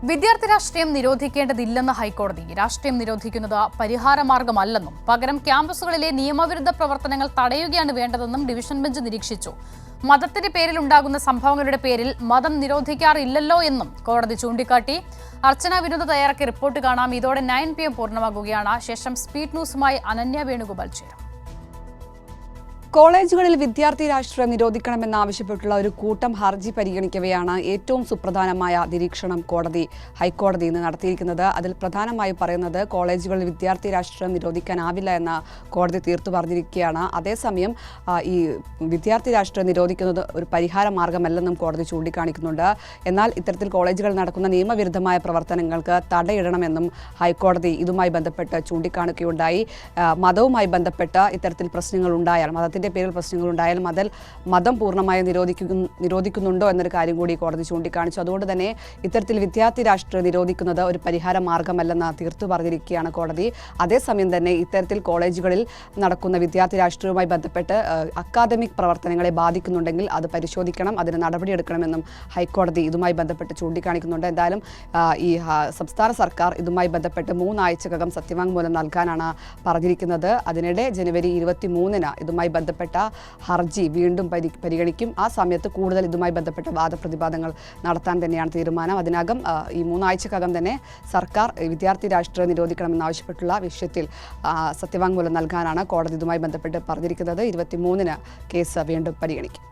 വിദ്യാർത്ഥി രാഷ്ട്രീയം നിരോധിക്കേണ്ടതില്ലെന്ന് ഹൈക്കോടതി. രാഷ്ട്രീയം നിരോധിക്കുന്നത് പരിഹാരമാർഗമല്ലെന്നും പകരം ക്യാമ്പസുകളിലെ നിയമവിരുദ്ധ പ്രവർത്തനങ്ങൾ തടയുകയാണ് വേണ്ടതെന്നും ഡിവിഷൻ ബെഞ്ച് നിരീക്ഷിച്ചു. മതത്തിന്റെ പേരിൽ ഉണ്ടാകുന്ന സംഭവങ്ങളുടെ പേരിൽ മതം നിരോധിക്കാറില്ലല്ലോ എന്നും കോടതി ചൂണ്ടിക്കാട്ടി. അർച്ചന വിനോദ് തയ്യാറാക്കിയ റിപ്പോർട്ട് കാണാം. ഇതോടെ 9 PM പൂർണ്ണമാകുകയാണ്. ശേഷം സ്പീഡ് ന്യൂസുമായി അനന്യ വേണുഗോപാൽ ചേരും. കോളേജുകളിൽ വിദ്യാർത്ഥി രാഷ്ട്രീയം നിരോധിക്കണമെന്നാവശ്യപ്പെട്ടുള്ള ഒരു കൂട്ടം ഹർജി പരിഗണിക്കവെയാണ് ഏറ്റവും സുപ്രധാനമായ നിരീക്ഷണം ഹൈക്കോടതി ഇന്ന് നടത്തിയിരിക്കുന്നത്. അതിൽ പ്രധാനമായും പറയുന്നത് കോളേജുകളിൽ വിദ്യാർത്ഥി രാഷ്ട്രീയം നിരോധിക്കാനാവില്ല എന്ന കോടതി തീർത്തു പറഞ്ഞിരിക്കുകയാണ്. അതേസമയം ഈ വിദ്യാർത്ഥി രാഷ്ട്രീയം നിരോധിക്കുന്നത് ഒരു പരിഹാര മാർഗമല്ലെന്നും കോടതി ചൂണ്ടിക്കാണിക്കുന്നുണ്ട്. എന്നാൽ ഇത്തരത്തിൽ കോളേജുകളിൽ നടക്കുന്ന നിയമവിരുദ്ധമായ പ്രവർത്തനങ്ങൾക്ക് തടയിടണമെന്നും ഹൈക്കോടതി ഇതുമായി ബന്ധപ്പെട്ട് ചൂണ്ടിക്കാണിക്കുകയുണ്ടായി. മതവുമായി ബന്ധപ്പെട്ട് ഇത്തരത്തിൽ പ്രശ്നങ്ങൾ ഉണ്ടായാൽ, മതത്തിന്റെ പേരിൽ പ്രശ്നങ്ങൾ ഉണ്ടായാലും മതം പൂർണ്ണമായും നിരോധിക്കുന്നുണ്ടോ എന്നൊരു കാര്യം കൂടി കോടതി ചൂണ്ടിക്കാണിച്ചു. അതുകൊണ്ട് തന്നെ ഇത്തരത്തിൽ വിദ്യാർത്ഥി രാഷ്ട്രീയം നിരോധിക്കുന്നത് ഒരു പരിഹാര മാർഗമല്ലെന്ന് തീർത്തു പറഞ്ഞിരിക്കുകയാണ് കോടതി. അതേസമയം തന്നെ ഇത്തരത്തിൽ കോളേജുകളിൽ നടക്കുന്ന വിദ്യാർത്ഥി രാഷ്ട്രീയവുമായി ബന്ധപ്പെട്ട് അക്കാദമിക് പ്രവർത്തനങ്ങളെ ബാധിക്കുന്നുണ്ടെങ്കിൽ അത് പരിശോധിക്കണം, അതിന് നടപടിയെടുക്കണമെന്നും ഹൈക്കോടതി ഇതുമായി ബന്ധപ്പെട്ട് ചൂണ്ടിക്കാണിക്കുന്നുണ്ട്. എന്തായാലും ഈ സംസ്ഥാന സർക്കാർ ഇതുമായി ബന്ധപ്പെട്ട് 3 ആഴ്ചക്കകം സത്യവാങ്മൂലം നൽകാനാണ് പറഞ്ഞിരിക്കുന്നത്. അതിനിടെ ജനുവരി 23-ന് ഇതുമായി ബന്ധപ്പെട്ട ഹർജി വീണ്ടും പരിഗണിക്കും. ആ സമയത്ത് കൂടുതൽ ഇതുമായി ബന്ധപ്പെട്ട വാദപ്രതിവാദങ്ങൾ നടത്താൻ തന്നെയാണ് തീരുമാനം. അതിനകം ഈ 3 ആഴ്ചക്കകം തന്നെ സർക്കാർ വിദ്യാർത്ഥി രാഷ്ട്രീയം നിരോധിക്കണമെന്നാവശ്യപ്പെട്ടുള്ള വിഷയത്തിൽ സത്യവാങ്മൂലം നൽകാനാണ് കോടതി ഇതുമായി ബന്ധപ്പെട്ട് പറഞ്ഞിരിക്കുന്നത്. 23-ന് കേസ് വീണ്ടും പരിഗണിക്കും.